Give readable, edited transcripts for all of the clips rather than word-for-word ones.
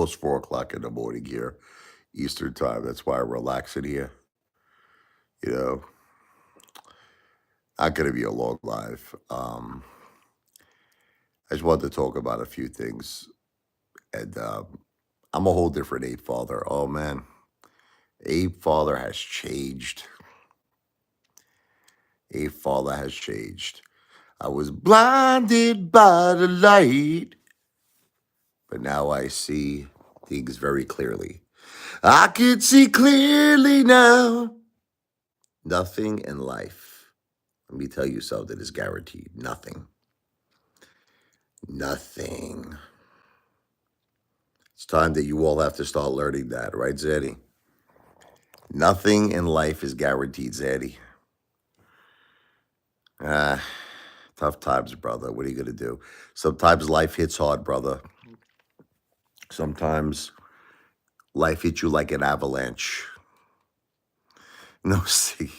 almost 4 o'clock in the morning here, Eastern time. That's why I'm relaxing here. You know, not going to be a long live. I just wanted to talk about a few things. And I'm a whole different ape father. Oh, man. Ape father has changed. Ape father has changed. I was blinded by the light, but now I see things very clearly. I can see clearly now. Nothing in life, let me tell you something, is guaranteed. Nothing. Nothing. It's time that you all have to start learning that, right, Zaddy? Nothing in life is guaranteed, Zaddy. Ah, tough times, brother. What are you going to do? Sometimes life hits hard, brother. Sometimes life hits you like an avalanche. No, see.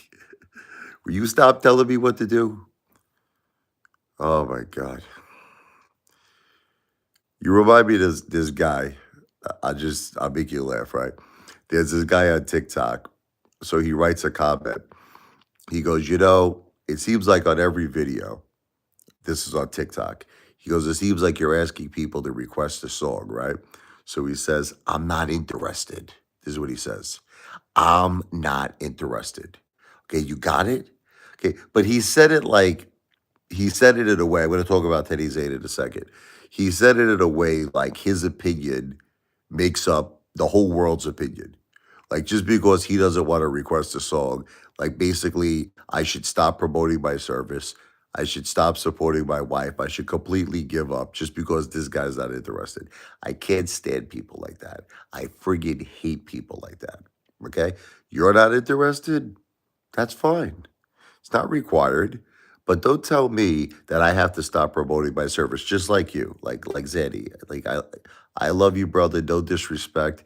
Will you stop telling me what to do? Oh, my God. You remind me of this guy. I'll make you laugh, right? There's this guy on TikTok. So he writes a comment. He goes, it seems like on every video, this is on TikTok. He goes, it seems like you're asking people to request a song, right? So he says, I'm not interested. This is what he says. I'm not interested. Okay, you got it? Okay, but he said it in a way. I'm going to talk about Teddy Zane in a second. He said it in a way like his opinion makes up the whole world's opinion. Like just because he doesn't want to request a song, like basically I should stop promoting my service. I should stop supporting my wife. I should completely give up just because this guy's not interested. I can't stand people like that. I friggin' hate people like that. Okay? You're not interested? That's fine. It's not required. But don't tell me that I have to stop promoting my service, just like you, like Zaddy. Like I love you, brother. No disrespect.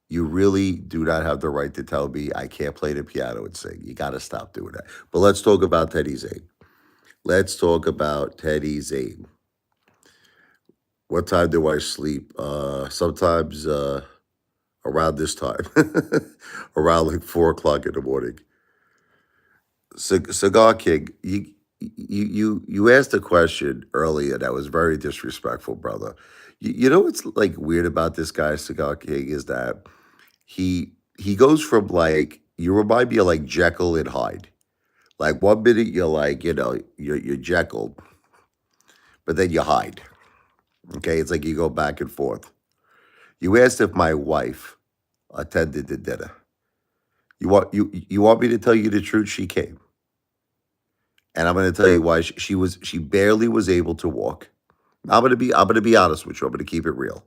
You really do not have the right to tell me I can't play the piano and sing. You got to stop doing that. But let's talk about Teddy Zane. Let's talk about Teddy Zane. What time do I sleep? Sometimes around this time, around like 4 o'clock in the morning. Cigar King, you asked a question earlier that was very disrespectful, brother. You know what's like weird about this guy, Cigar King, is that he goes from like you remind me of like Jekyll and Hyde. Like 1 minute you're like, you're Jekyll, but then you hide. Okay, it's like you go back and forth. You asked if my wife attended the dinner. You want me to tell you the truth? She came, and I'm going to tell you why. She barely was able to walk. I'm gonna be honest with you. I'm gonna keep it real.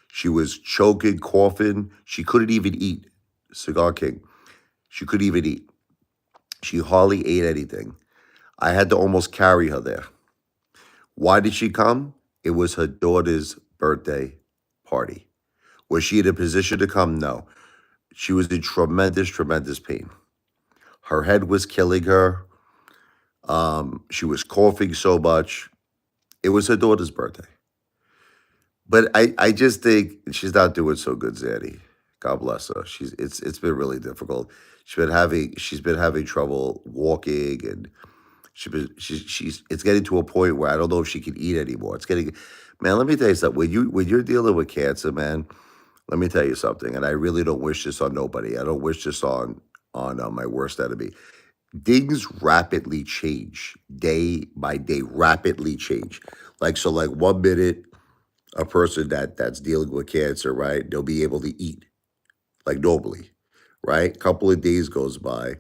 She was choking, coughing. She couldn't even eat. Cigar King. She couldn't even eat. She hardly ate anything. I had to almost carry her there. Why did she come? It was her daughter's birthday party. Was she in a position to come? No. She was in tremendous, tremendous pain. Her head was killing her. She was coughing so much. It was her daughter's birthday. But I just think she's not doing so good, Zaddy. God bless her. It's been really difficult. She's been having trouble walking, and she's it's getting to a point where I don't know if she can eat anymore. It's getting, man. Let me tell you something. When you're dealing with cancer, man, let me tell you something. And I really don't wish this on nobody. I don't wish this on my worst enemy. Things rapidly change day by day. Rapidly change. Like so, like 1 minute a person that's dealing with cancer, right? They'll be able to eat like normally, right? Couple of days goes by,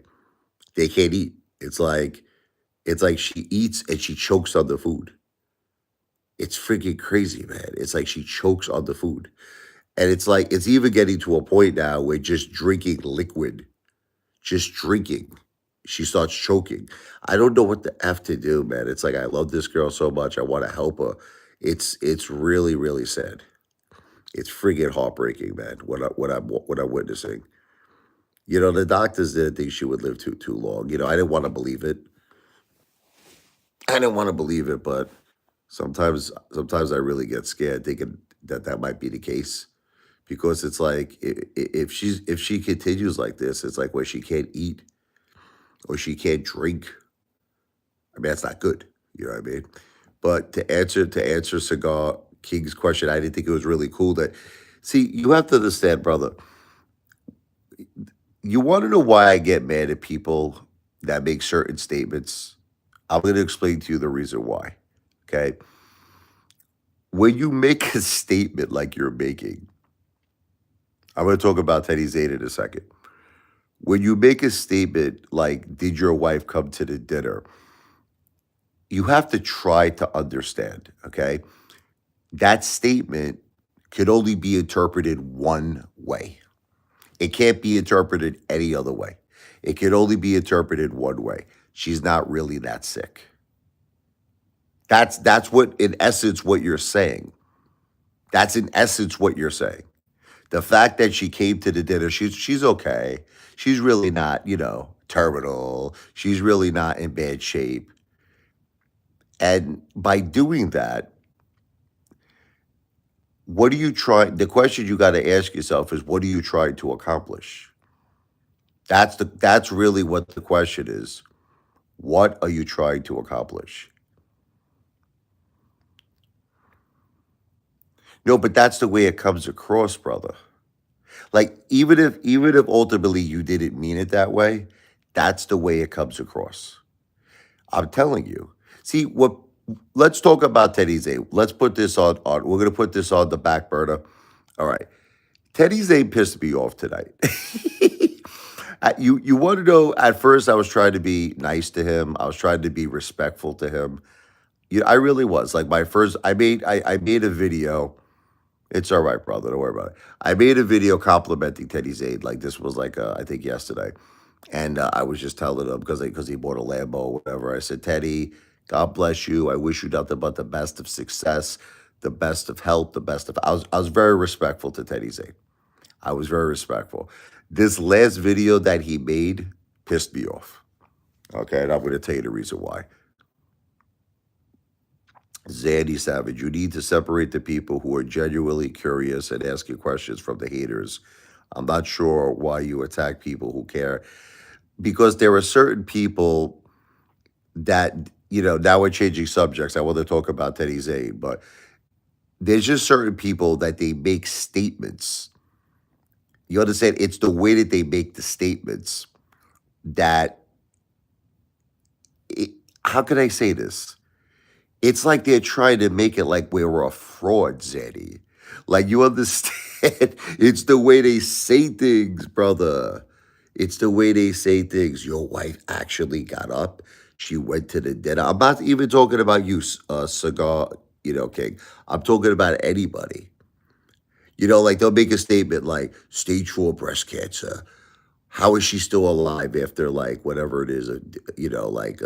they can't eat. It's like she eats and she chokes on the food. It's freaking crazy, man. It's like she chokes on the food. And it's like it's even getting to a point now where just drinking liquid, just drinking, she starts choking. I don't know what the F to do, man. It's like I love this girl so much. I want to help her. It's really, really sad. It's friggin' heartbreaking, man. What I'm witnessing. The doctors didn't think she would live too long. I didn't want to believe it. I didn't want to believe it, but sometimes I really get scared thinking that might be the case. because it's like if she continues like this, it's like where she can't eat or she can't drink. I mean, that's not good. You know what I mean? But to answer Cigar King's question, I didn't think it was really cool that. See, you have to understand, brother. You want to know why I get mad at people that make certain statements? I'm going to explain to you the reason why. Okay, when you make a statement like you're making, I'm going to talk about Teddy Zane in a second. When you make a statement like, "Did your wife come to the dinner?" You have to try to understand. Okay, that statement could only be interpreted one way. It can't be interpreted any other way. It can only be interpreted one way. She's not really that sick. That's what in essence what you're saying. That's in essence what you're saying. The fact that she came to the dinner, she's okay. She's really not, terminal. She's really not in bad shape. And by doing that, what are you trying? The question you got to ask yourself is, what are you trying to accomplish? That's really what the question is. What are you trying to accomplish? No, but that's the way it comes across, brother. Like even if ultimately you didn't mean it that way, that's the way it comes across. I'm telling you. See what? Let's talk about Teddy Zane. Let's put this on. We're gonna put this on the back burner. All right. Teddy Zane pissed me off tonight. You want to know? At first, I was trying to be nice to him. I was trying to be respectful to him. I really was. Like my first, I made a video. It's all right, brother. Don't worry about it. I made a video complimenting Teddy Zane. Like this was like I think yesterday, and I was just telling him because he bought a Lambo or whatever. I said, Teddy, God bless you. I wish you nothing but the best of success, the best of health, the best of. I was very respectful to Teddy Zane. I was very respectful. This last video that he made pissed me off. Okay, and I'm going to tell you the reason why. Zandy Savage, you need to separate the people who are genuinely curious and asking questions from the haters. I'm not sure why you attack people who care because there are certain people that, now we're changing subjects. I want to talk about Teddy Zane, but there's just certain people that they make statements. You understand? It's the way that they make the statements that, it, how can I say this? It's like they're trying to make it like we're a fraud, Zeddy. Like you understand? It's the way they say things, brother. It's the way they say things. Your wife actually got up. She went to the dinner. I'm not even talking about you, cigar, King. I'm talking about anybody. Like they'll make a statement like stage 4 breast cancer. How is she still alive after like whatever it is, like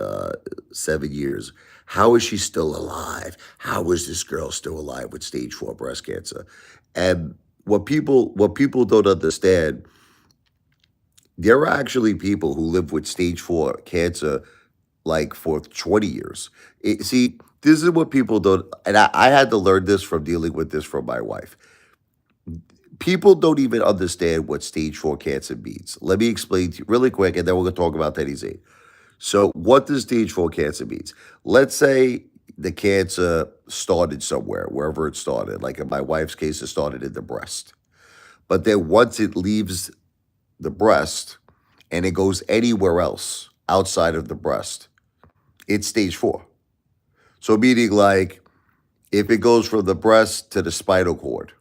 7 years? How is she still alive? How is this girl still alive with stage 4 breast cancer? And what people don't understand, there are actually people who live with stage 4 cancer like for 20 years. See, this is what people don't, and I had to learn this from dealing with this from my wife. People don't even understand what stage 4 cancer means. Let me explain to you really quick, and then we're going to talk about Teddy Z. So, what does stage 4 cancer means? Let's say the cancer started somewhere, wherever it started. Like in my wife's case, it started in the breast. But then once it leaves the breast and it goes anywhere else outside of the breast, it's stage 4. So, meaning like if it goes from the breast to the spinal cord,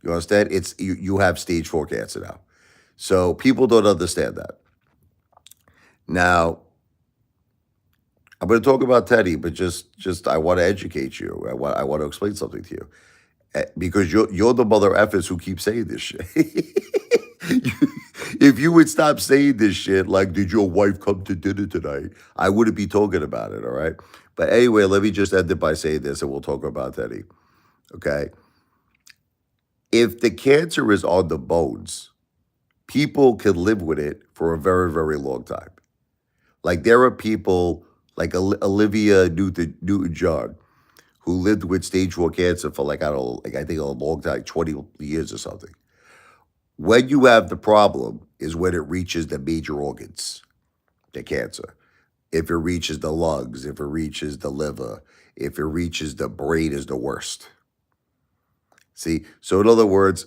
you understand? You have stage 4 cancer now. So people don't understand that. Now, I'm going to talk about Teddy, but just I want to educate you. I want to explain something to you. Because you're the mother effers who keep saying this shit. If you would stop saying this shit, like, did your wife come to dinner tonight? I wouldn't be talking about it, all right? But anyway, let me just end it by saying this and we'll talk about Teddy. Okay. If the cancer is on the bones, people can live with it for a very, very long time. Like there are people like Olivia Newton-John who lived with stage 4 cancer for like, I don't know, like I think a long time, 20 years or something. When you have the problem is when it reaches the major organs, the cancer. If it reaches the lungs, if it reaches the liver, if it reaches the brain is the worst. See, so in other words,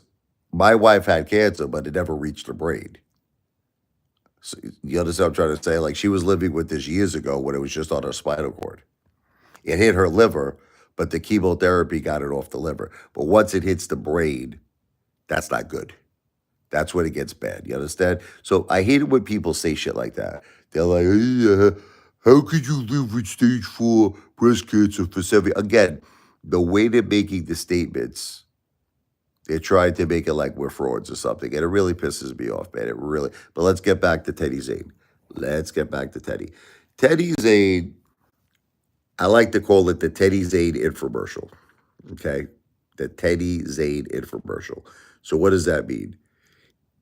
my wife had cancer, but it never reached the brain. So you understand what I'm trying to say? Like she was living with this years ago when it was just on her spinal cord. It hit her liver, but the chemotherapy got it off the liver. But once it hits the brain, that's not good. That's when it gets bad. You understand? So I hate it when people say shit like that. They're like, how could you live with stage 4 breast cancer for 7? Again, the way they're making the statements, they're trying to make it like we're frauds or something. And it really pisses me off, man. It really. But let's get back to Teddy Zane. Let's get back to Teddy. Teddy Zane, I like to call it the Teddy Zane infomercial. Okay? The Teddy Zane infomercial. So what does that mean?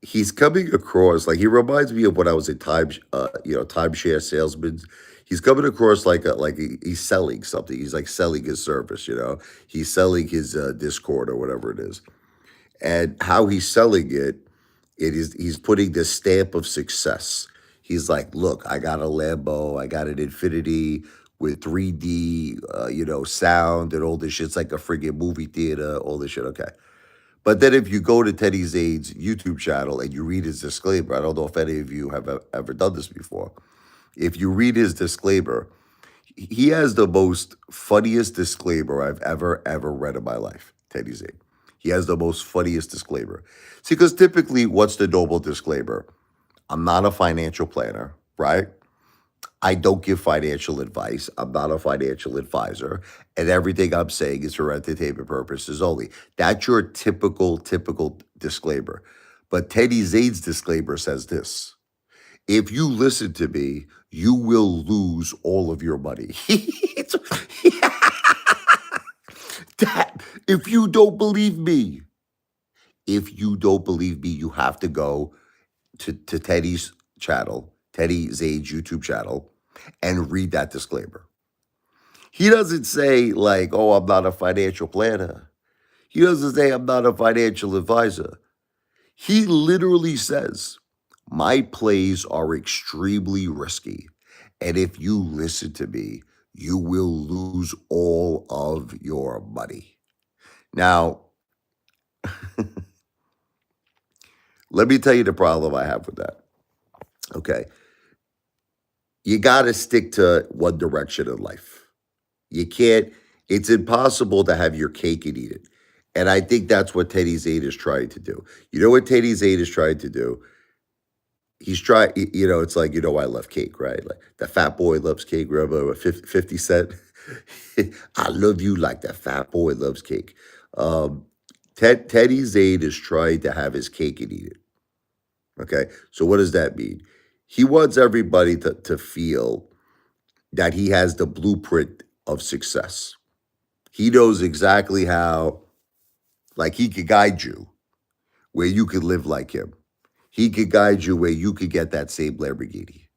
He's coming across like he reminds me of when I was a timeshare salesman. He's coming across he's selling something. He's like selling his service. He's selling his Discord or whatever it is, and how he's selling it. He's putting this stamp of success. He's like, look, I got a Lambo, I got an Infinity with 3D, sound and all this shit. It's like a friggin' movie theater, all this shit. Okay. But then if you go to Teddy Zane's YouTube channel and you read his disclaimer, I don't know if any of you have ever done this before. If you read his disclaimer, he has the most funniest disclaimer I've ever read in my life, Teddy Zane. He has the most funniest disclaimer. See, because typically, what's the noble disclaimer? I'm not a financial planner, right? I don't give financial advice. I'm not a financial advisor. And everything I'm saying is for entertainment purposes only. That's your typical disclaimer. But Teddy Zane's disclaimer says this. If you listen to me, you will lose all of your money. If you don't believe me, you have to go to Teddy's channel, Teddy Zane's YouTube channel, and read that disclaimer. He doesn't say, like, oh, I'm not a financial planner. He doesn't say, I'm not a financial advisor. He literally says, my plays are extremely risky. And if you listen to me, you will lose all of your money. Now, let me tell you the problem I have with that. Okay. You got to stick to one direction in life. You can't, it's impossible to have your cake and eat it. And I think that's what Teddy Zane is trying to do. You know what Teddy Zane is trying to do? He's trying, it's like, I love cake, right? Like the fat boy loves cake, remember 50 Cent? I love you like that fat boy loves cake. Teddy Zane is trying to have his cake and eat it. Okay. So what does that mean? He wants everybody to feel that he has the blueprint of success. He knows exactly how, like, he could guide you where you could live like him. He could guide you where you could get that same Lamborghini.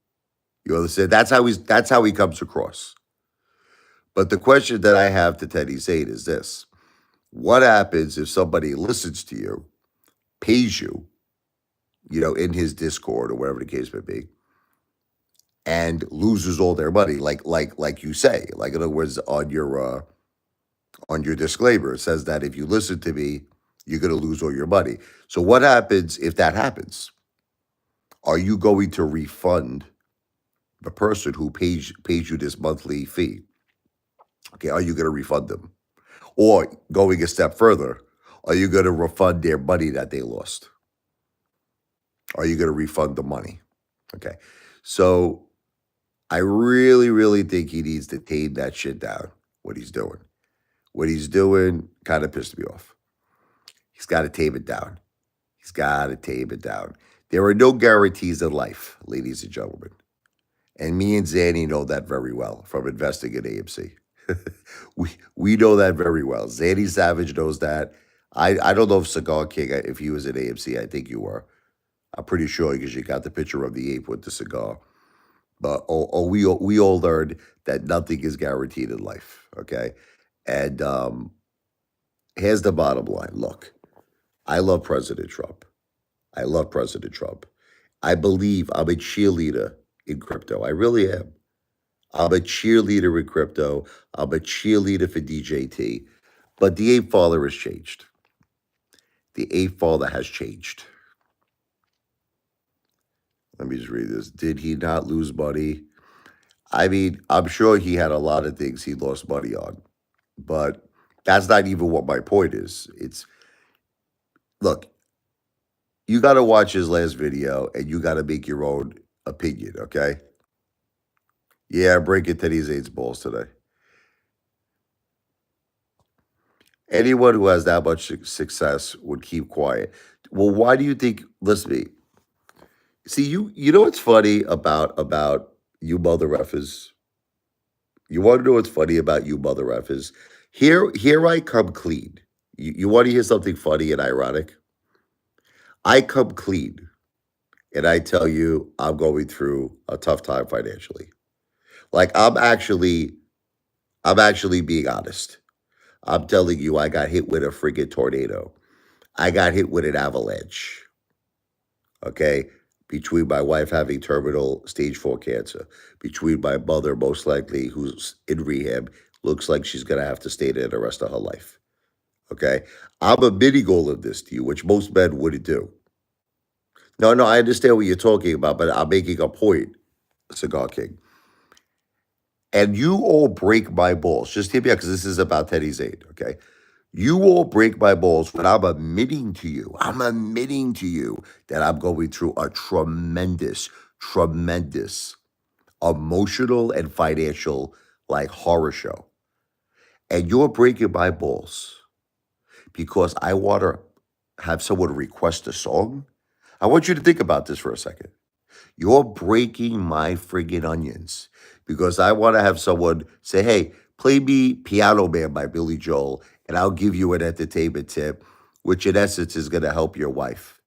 You understand? That's how he comes across. But the question that I have to Teddy Zane is this. What happens if somebody listens to you, pays you, in his Discord or whatever the case may be, and loses all their money, like you say, like in other words, on your disclaimer, it says that if you listen to me, you're going to lose all your money. So what happens if that happens? Are you going to refund the person who pays you this monthly fee? Okay, are you going to refund them? Or going a step further, are you going to refund their money that they lost? Are you going to refund the money? Okay, so I really, really think he needs to tame that shit down, what he's doing. What he's doing kind of pissed me off. He's got to tame it down. He's got to tame it down. There are no guarantees in life, ladies and gentlemen. And me and Zanny know that very well from investing in AMC. we know that very well. Zanny Savage knows that. I don't know if Cigar King, if he was at AMC, I think you were. I'm pretty sure because you got the picture of the ape with the cigar. But we all learned that nothing is guaranteed in life, okay? And here's the bottom line. Look, I love President Trump. I love President Trump. I believe I'm a cheerleader in crypto. I really am. I'm a cheerleader in crypto. I'm a cheerleader for DJT. But the ape father has changed. The ape father has changed. Let me just read this. Did he not lose money? I mean, I'm sure he had a lot of things he lost money on, but that's not even what my point is. It's look, you got to watch his last video and you got to make your own opinion, okay? Yeah, I'm breaking Teddy Zane's balls today. Anyone who has that much success would keep quiet. Well, why do you think? Listen to me. See, you know what's funny about you mother effers? You want to know what's funny about you mother effers? Here I come clean. You want to hear something funny and ironic? I come clean and I tell you I'm going through a tough time financially. Like I'm actually being honest. I'm telling you I got hit with a friggin' tornado. I got hit with an avalanche. Okay? Between my wife having terminal stage 4 cancer, between my mother most likely who's in rehab, looks like she's going to have to stay there the rest of her life. Okay? I'm admitting all of this to you, which most men wouldn't do. No, no, I understand what you're talking about, but I'm making a point, Cigar King. And you all break my balls. Just hear me out because this is about Teddy Zane, okay? You all break my balls when I'm admitting to you that I'm going through a tremendous, tremendous emotional and financial like horror show. And you're breaking my balls because I want to have someone request a song. I want you to think about this for a second. You're breaking my friggin' onions because I want to have someone say, hey, play me Piano Man by Billy Joel, and I'll give you an entertainment tip, which in essence is going to help your wife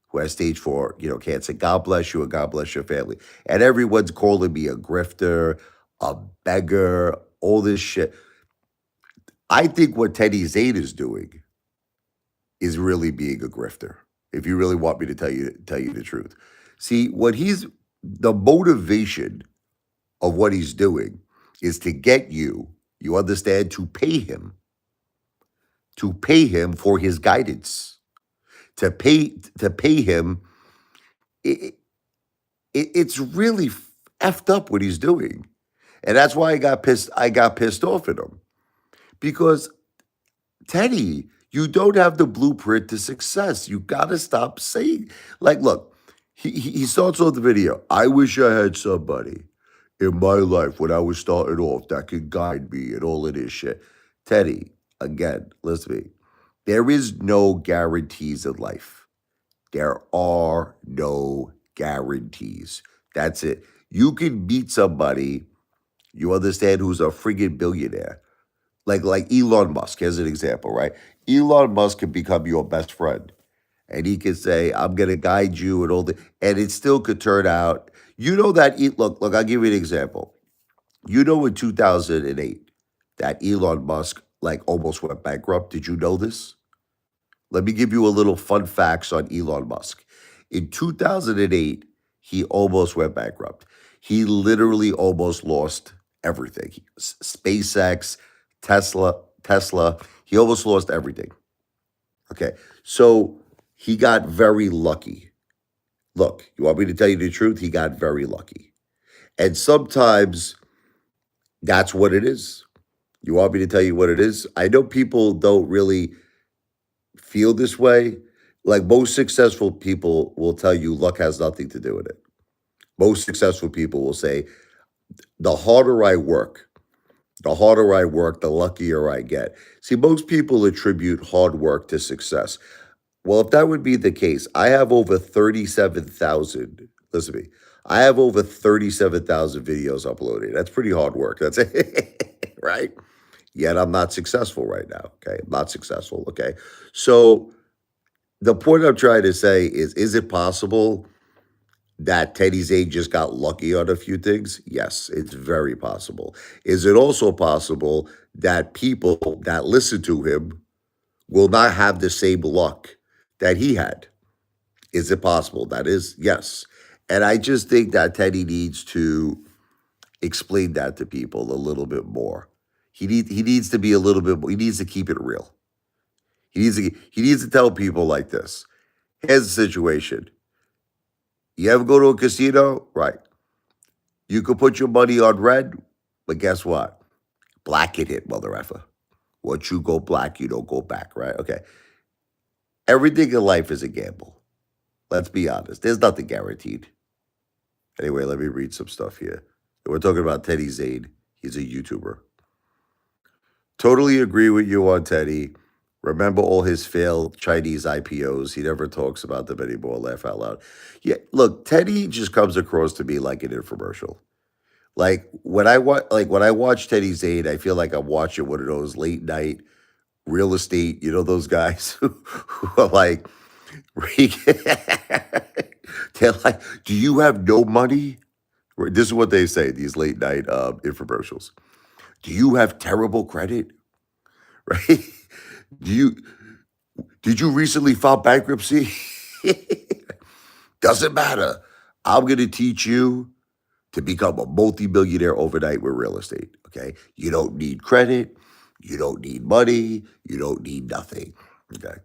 who has stage 4, cancer. God bless you and God bless your family. And everyone's calling me a grifter, a beggar, all this shit. I think what Teddy Zane is doing is really being a grifter. If you really want me to tell you the truth. See, the motivation of what he's doing is to get you understand, to pay him for his guidance, to pay him. It's really effed up what he's doing. And that's why I got pissed off at him. Because Teddy, you don't have the blueprint to success. You got to stop saying, like, look, he starts off the video. I wish I had somebody in my life when I was starting off that could guide me and all of this shit. Teddy, again, listen to me. There is no guarantees in life. There are no guarantees. That's it. You can meet somebody, you understand, who's a friggin' billionaire like Elon Musk, as an example, right? Elon Musk can become your best friend, and he can say, "I'm going to guide you," and it still could turn out. You know that. Look. I'll give you an example. You know, in 2008, that Elon Musk like almost went bankrupt. Did you know this? Let me give you a little fun facts on Elon Musk. In 2008, he almost went bankrupt. He literally almost lost everything. SpaceX, Tesla, he almost lost everything. Okay. So he got very lucky. Look, you want me to tell you the truth? He got very lucky. And sometimes that's what it is. You want me to tell you what it is? I know people don't really feel this way. Like most successful people will tell you luck has nothing to do with it. Most successful people will say, the harder I work, the luckier I get. See, most people attribute hard work to success. Well, if that would be the case, I have over 37,000. Listen to me. I have over 37,000 videos uploaded. That's pretty hard work. That's it, right? Yet I'm not successful right now. Okay. I'm not successful. Okay. So the point I'm trying to say is it possible that Teddy Zane just got lucky on a few things? Yes, it's very possible. Is it also possible that people that listen to him will not have the same luck that he had? Is it possible? That is, yes. And I just think that Teddy needs to explain that to people a little bit more. He needs to be a little bit more, he needs to keep it real. He needs to tell people like this. Here's the situation. You ever go to a casino? Right. You could put your money on red, but guess what? Black can hit, mother effer. Once you go black, you don't go back, right? Okay. Everything in life is a gamble. Let's be honest. There's nothing guaranteed. Anyway, let me read some stuff here. We're talking about Teddy Zane. He's a YouTuber. Totally agree with you on Teddy. Remember all his failed Chinese IPOs. He never talks about them anymore. Laugh out loud. Yeah, look, Teddy just comes across to me like an infomercial. Like when I watch Teddy Zane, I feel like I'm watching one of those late night real estate. You know those guys who are like, they're like, "Do you have no money?" Right, this is what they say. These late night infomercials. Do you have terrible credit? Right? Do you did you recently file bankruptcy? Doesn't matter. I'm gonna teach you to become a multimillionaire overnight with real estate. Okay. You don't need credit. You don't need money. You don't need nothing. Okay.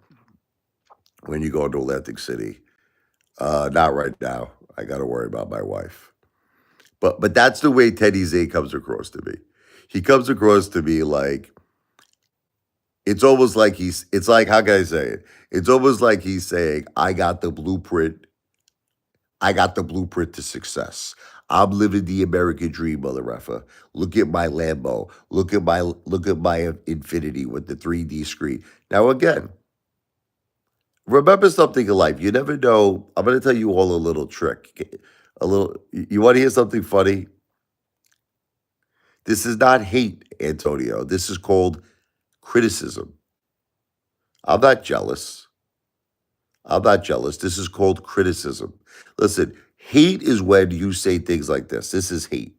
When you go into Atlantic City, not right now. I got to worry about my wife. But that's the way Teddy Z comes across to me. He comes across to me like it's almost like it's like, how can I say it? It's almost like he's saying, I got the blueprint to success. I'm living the American dream, mother effer. Look at my Lambo. Look at my Infinity with the 3D screen. Now again, remember something in life. You never know. I'm going to tell you all a little trick. A little. You want to hear something funny? This is not hate, Antonio. This is called criticism. I'm not jealous. I'm not jealous. This is called criticism. Listen, hate is when you say things like this. This is hate.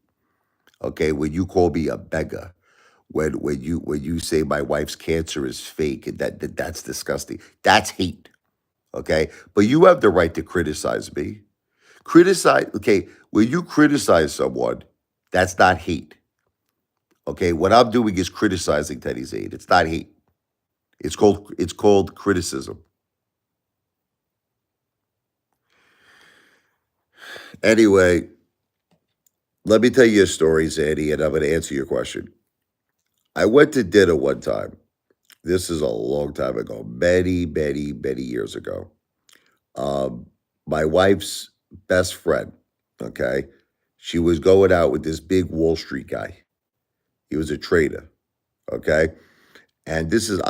Okay, when you call me a beggar, when you say my wife's cancer is fake, and that's disgusting. That's hate. Okay, but you have the right to criticize me. Criticize. Okay, when you criticize someone, that's not hate. Okay, what I'm doing is criticizing Teddy Zane. It's not hate. It's called criticism. Anyway, let me tell you a story, Zandy, and I'm going to answer your question. I went to dinner one time. This is a long time ago, many, many, many years ago. Um, my wife's best friend, okay, she was going out with this big Wall Street guy. He was a trader, okay, and this is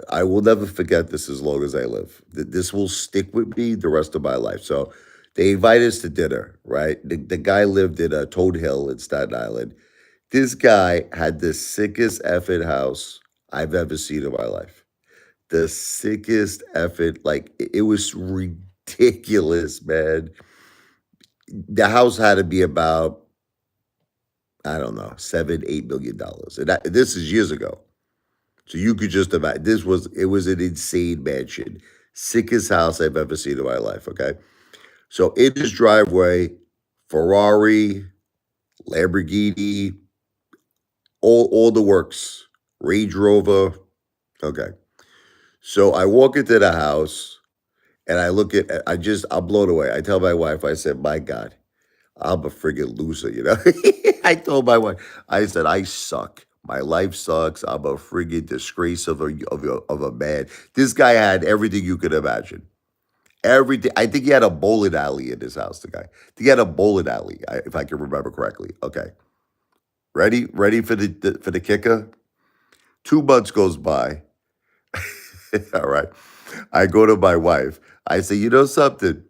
I will never forget this as long as I live. This will stick with me the rest of my life. So they invited us to dinner, right? The guy lived in Toad Hill in Staten Island. This guy had the sickest effing house I've ever seen in my life. The sickest effing, like it was ridiculous, man. The house had to be about, I don't know, $7, $8 million. And this is years ago. So you could just imagine it was an insane mansion. Sickest house I've ever seen in my life. Okay. So in his driveway, Ferrari, Lamborghini, all the works, Range Rover. Okay. So I walk into the house and I'm blown away. I tell my wife, I said, my God, I'm a friggin' loser, you know? I told my wife, I said, I suck. My life sucks. I'm a friggin' disgrace of a man. This guy had everything you could imagine. Everything. I think he had a bowling alley in his house, the guy. I think he had a bowling alley, if I can remember correctly. Okay. Ready for the kicker? 2 months goes by. All right. I go to my wife. I say, you know something?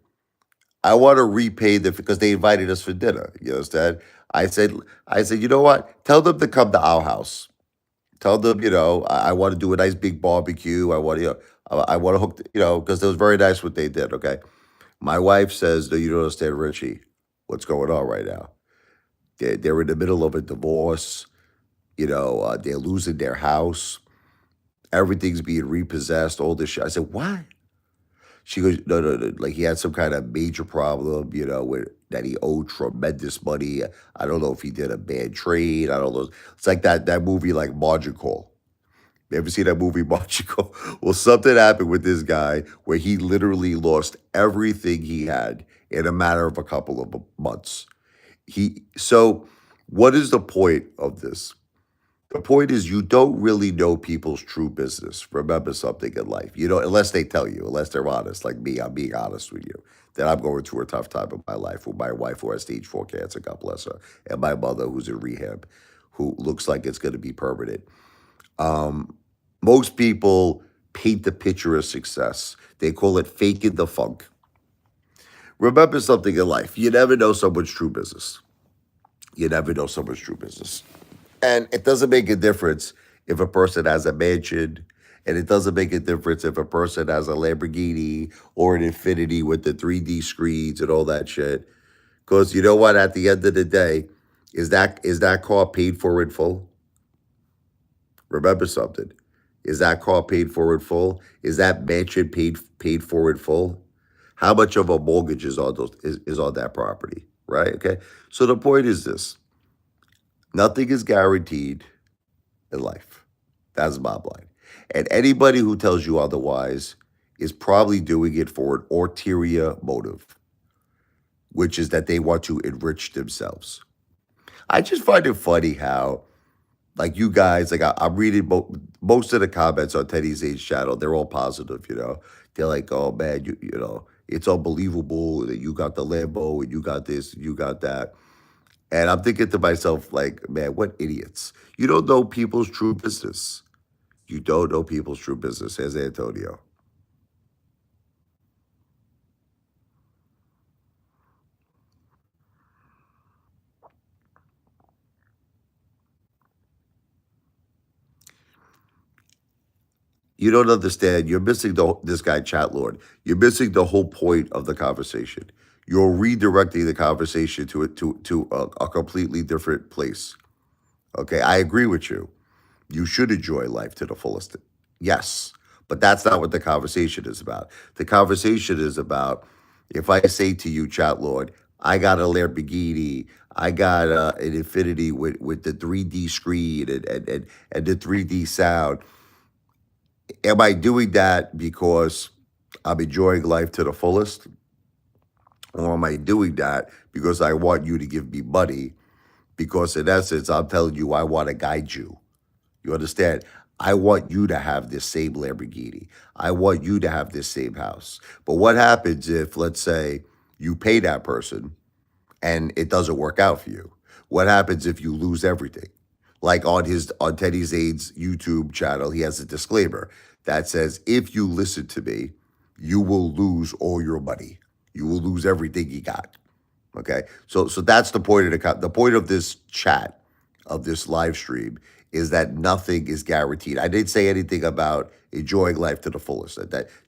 I want to repay them because they invited us for dinner. You understand? I said, I said, you know what? Tell them to come to our house. Tell them, I want to do a nice big barbecue. I want to hook, because it was very nice what they did. Okay. My wife says, "No, you don't understand, Richie. What's going on right now? They're in the middle of a divorce. They're losing their house. Everything's being repossessed. All this shit." I said, "What?" She goes, "No, no, no. Like he had some kind of major problem, with that he owed tremendous money. I don't know if he did a bad trade. I don't know. It's like that movie, like Margin Call. You ever see that movie, Margin Call? Well, something happened with this guy where he literally lost everything he had in a matter of a couple of months. So what is the point of this? The point is you don't really know people's true business. Remember something in life. Unless they tell you, unless they're honest, like me, I'm being honest with you, that I'm going through a tough time in my life with my wife who has stage 4 cancer, God bless her, and my mother who's in rehab, who looks like it's going to be permanent. Um, Most people paint the picture of success. They call it faking the funk. Remember something in life. You never know someone's true business. You never know someone's true business. And it doesn't make a difference if a person has a mansion, and it doesn't make a difference if a person has a Lamborghini or an Infinity with the 3D screens and all that shit. Because you know what? At the end of the day, is that car paid for in full? Remember something. Is that car paid for in full? Is that mansion paid for in full? How much of a mortgage is on that property? Right? Okay. So the point is this: nothing is guaranteed in life. That's the bottom line. And anybody who tells you otherwise is probably doing it for an ulterior motive, which is that they want to enrich themselves. I just find it funny how, like, you guys, like, I'm reading most of the comments on Teddy's Age channel, they're all positive. They're like, "Oh man, it's unbelievable that you got the Lambo and you got this and you got that." And I'm thinking to myself, like, man, what idiots. You don't know people's true business. You don't know people's true business, says Antonio. You don't understand. You're missing this guy, Chat Lord. You're missing the whole point of the conversation. You're redirecting the conversation to a completely different place. Okay, I agree with you. You should enjoy life to the fullest. Yes, but that's not what the conversation is about. The conversation is about if I say to you, Chat Lord, I got a Lamborghini, I got an Infinity with the 3D screen and the 3D sound. Am I doing that because I'm enjoying life to the fullest? Or am I doing that because I want you to give me money? Because in essence, I'm telling you, I want to guide you. You understand? I want you to have this same Lamborghini. I want you to have this same house. But what happens if, let's say, you pay that person and it doesn't work out for you? What happens if you lose everything? Like on Teddy Zane's YouTube channel, he has a disclaimer that says, if you listen to me, you will lose all your money. You will lose everything you got. Okay. So that's the point of the point of this chat, of this live stream, is that nothing is guaranteed. I didn't say anything about enjoying life to the fullest.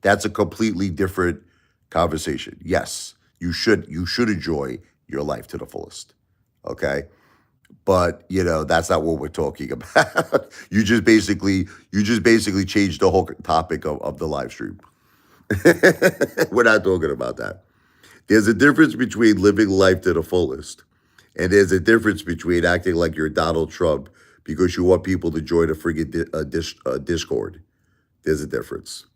That's a completely different conversation. Yes, you should enjoy your life to the fullest. Okay? But that's not what we're talking about. You just basically changed the whole topic of the live stream. We're not talking about that. There's a difference between living life to the fullest, and there's a difference between acting like you're Donald Trump because you want people to join a friggin' Discord. There's a difference.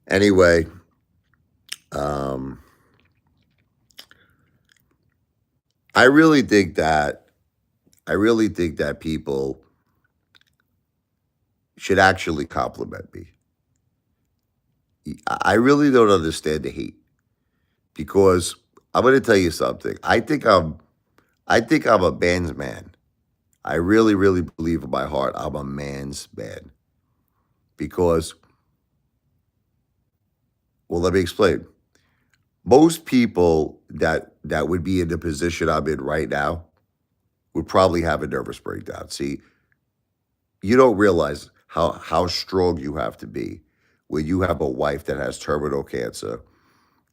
Anyway, um, I really think that I really think that people should actually compliment me. I really don't understand the hate because I'm going to tell you something. I think I'm a man's man. I really, really believe in my heart I'm a man's man because, well, let me explain. Most people that would be in the position I'm in right now would probably have a nervous breakdown. See, you don't realize how strong you have to be when you have a wife that has terminal cancer.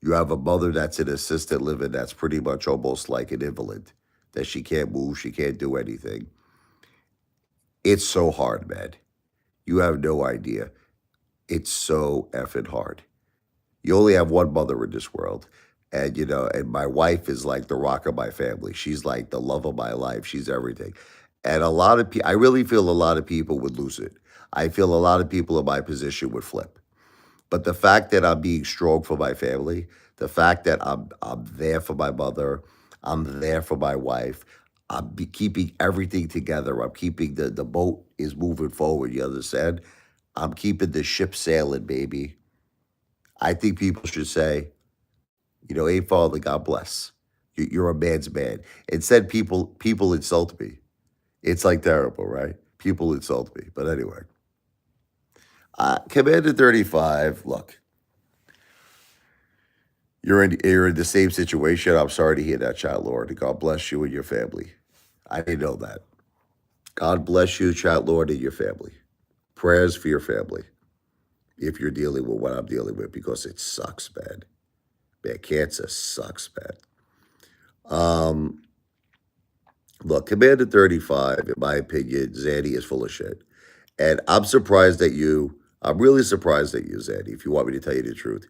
You have a mother that's in assisted living that's pretty much almost like an invalid, that she can't move, she can't do anything. It's so hard, man. You have no idea. It's so effing hard. You only have one mother in this world. And, and my wife is like the rock of my family. She's like the love of my life. She's everything. And a lot of people, I really feel a lot of people would lose it. I feel a lot of people in my position would flip. But the fact that I'm being strong for my family, the fact that I'm there for my mother, I'm there for my wife, keeping everything together. I'm keeping the boat is moving forward. You understand? I'm keeping the ship sailing, baby. I think people should say, hey, Father, God bless. You're a man's man. Instead, people insult me. It's like terrible, right? People insult me. But anyway, Commander 35, look, you're in the same situation. I'm sorry to hear that, child Lord. God bless you and your family. I didn't know that. God bless you, child Lord, and your family. Prayers for your family if you're dealing with what I'm dealing with, because it sucks, man. Man, cancer sucks, man. Um, Look, Commander 35, in my opinion, Zanny is full of shit. And I'm surprised at you. I'm really surprised at you, Zanny, if you want me to tell you the truth,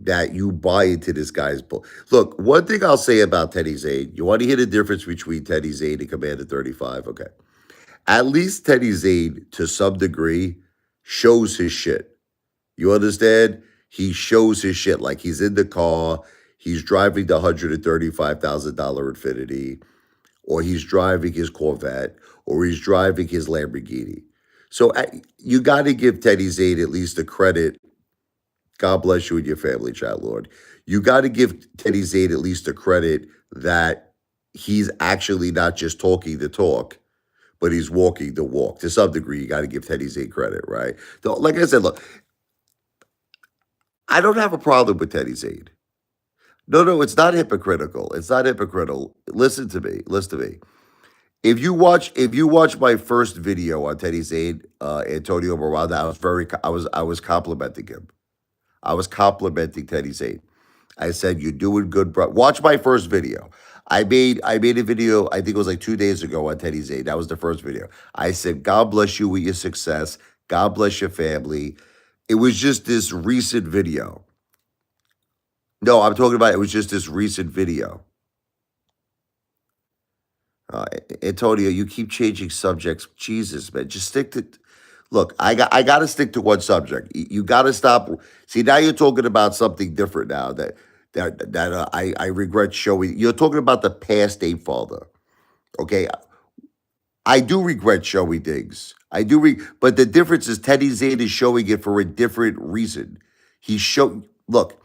that you buy into this guy's bull. Look, one thing I'll say about Teddy Zane, you want to hear the difference between Teddy Zane and Commander 35? Okay. At least Teddy Zane, to some degree, shows his shit. You understand? He shows his shit. Like he's in the car, he's driving the $135,000 Infinity, or he's driving his Corvette, or he's driving his Lamborghini. So you got to give Teddy Zane at least the credit. God bless you and your family, child Lord. You got to give Teddy Zane at least the credit that he's actually not just talking the talk, but he's walking the walk. To some degree, you got to give Teddy Zane credit, right? So, like I said, look, I don't have a problem with Teddy Zane. No, no, it's not hypocritical. It's not hypocritical. Listen to me. Listen to me. If you watch my first video on Teddy Zane, Antonio Miranda, I was complimenting him. I was complimenting Teddy Zane. I said, "You're doing good, bro." Watch my first video. I made a video. I think it was like 2 days ago on Teddy Zane. That was the first video. I said, "God bless you with your success. God bless your family." It was just this recent video. No, I'm talking about it was just this recent video. Uh, Antonio, you keep changing subjects. Jesus, man, just stick to. Look, I got to stick to one subject. You got to stop. See, now you're talking about something different now that I regret showing. You're talking about the past Apefather. Okay, I do regret showing things. But the difference is Teddy Zane is showing it for a different reason. He showed. Look,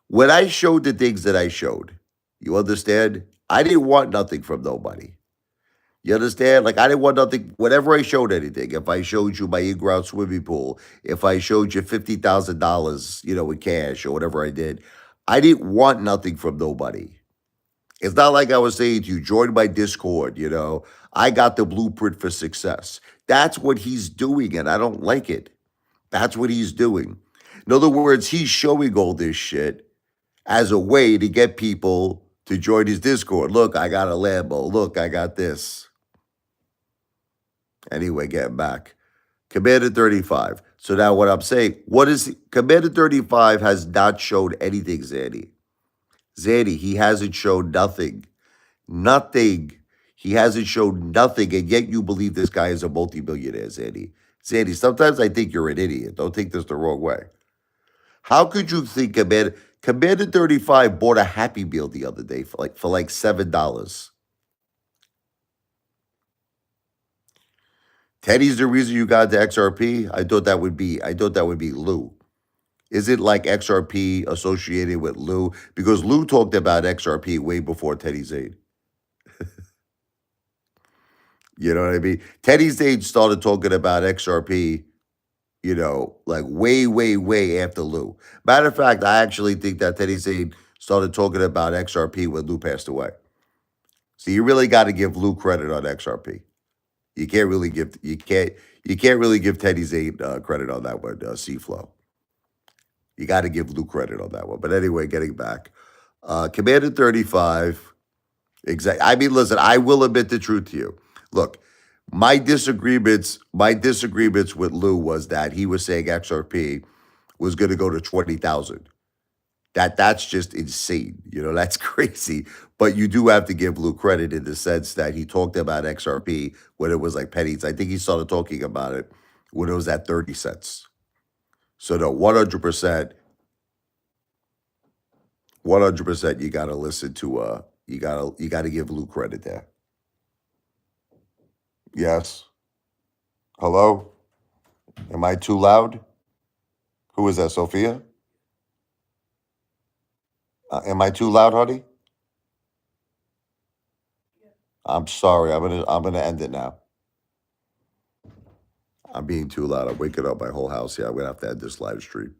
when I showed the things that I showed, you understand? I didn't want nothing from nobody. You understand? Like I didn't want nothing. Whenever I showed anything, if I showed you my in-ground swimming pool, if I showed you $50,000, in cash or whatever I did, I didn't want nothing from nobody. It's not like I was saying to you, join my Discord. I got the blueprint for success. That's what he's doing, and I don't like it. That's what he's doing. In other words, he's showing all this shit as a way to get people to join his Discord. Look, I got a Lambo. Look, I got this. Anyway, getting back. Commander 35. So now what I'm saying, Commander 35 has not shown anything, Zanny. Zanny, he hasn't shown nothing. Nothing. He hasn't shown nothing, and yet you believe this guy is a multimillionaire, Zanny. Zanny, sometimes I think you're an idiot. Don't take this the wrong way. How could you think Commander 35 bought a Happy Meal the other day for like $7? Teddy's the reason you got the XRP? I thought that would be Lou. Is it like XRP associated with Lou? Because Lou talked about XRP way before Teddy Zane. You know what I mean? Teddy Zane started talking about XRP, like way, way, way after Lou. Matter of fact, I actually think that Teddy Zane started talking about XRP when Lou passed away. So you really got to give Lou credit on XRP. You can't really give Teddy Zane credit on that one, C Flow. You got to give Lou credit on that one. But anyway, getting back, Commander 35. Exactly. I mean, listen, I will admit the truth to you. Look, my disagreements with Lou was that he was saying XRP was going to go to 20,000. That's just insane. That's crazy. But you do have to give Lou credit in the sense that he talked about XRP when it was like pennies. I think he started talking about it when it was at 30 cents. So no, 100%, 100% you gotta listen to you gotta give Lou credit there. Yes. Hello? Am I too loud? Who is that, Sophia? Am I too loud, honey? I'm sorry. I'm gonna end it now. I'm being too loud. I'm waking up my whole house here. I'm gonna have to end this live stream.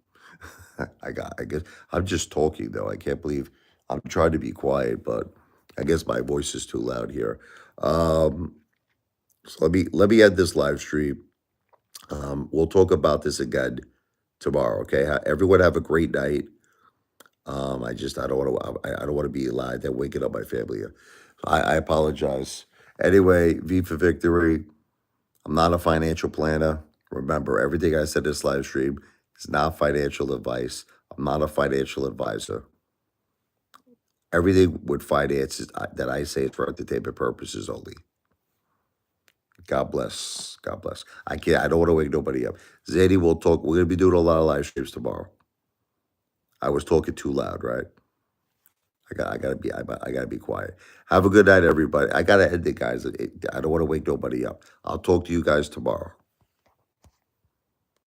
I guess I'm just talking though. I can't believe I'm trying to be quiet, but I guess my voice is too loud here. Um, so let me end this live stream. We'll talk about this again tomorrow. Okay, everyone have a great night. I don't want to. I don't want to be live. They're waking up my family. I apologize. Anyway, V for victory. I'm not a financial planner. Remember, everything I said in this live stream is not financial advice. I'm not a financial advisor. Everything with finances that I say is for entertainment purposes only. God bless. God bless. I can't. I don't want to wake nobody up. Zadie will talk. We're gonna be doing a lot of live streams tomorrow. I was talking too loud, right? I gotta be quiet. Have a good night, everybody. I gotta end it, guys. I don't want to wake nobody up. I'll talk to you guys tomorrow.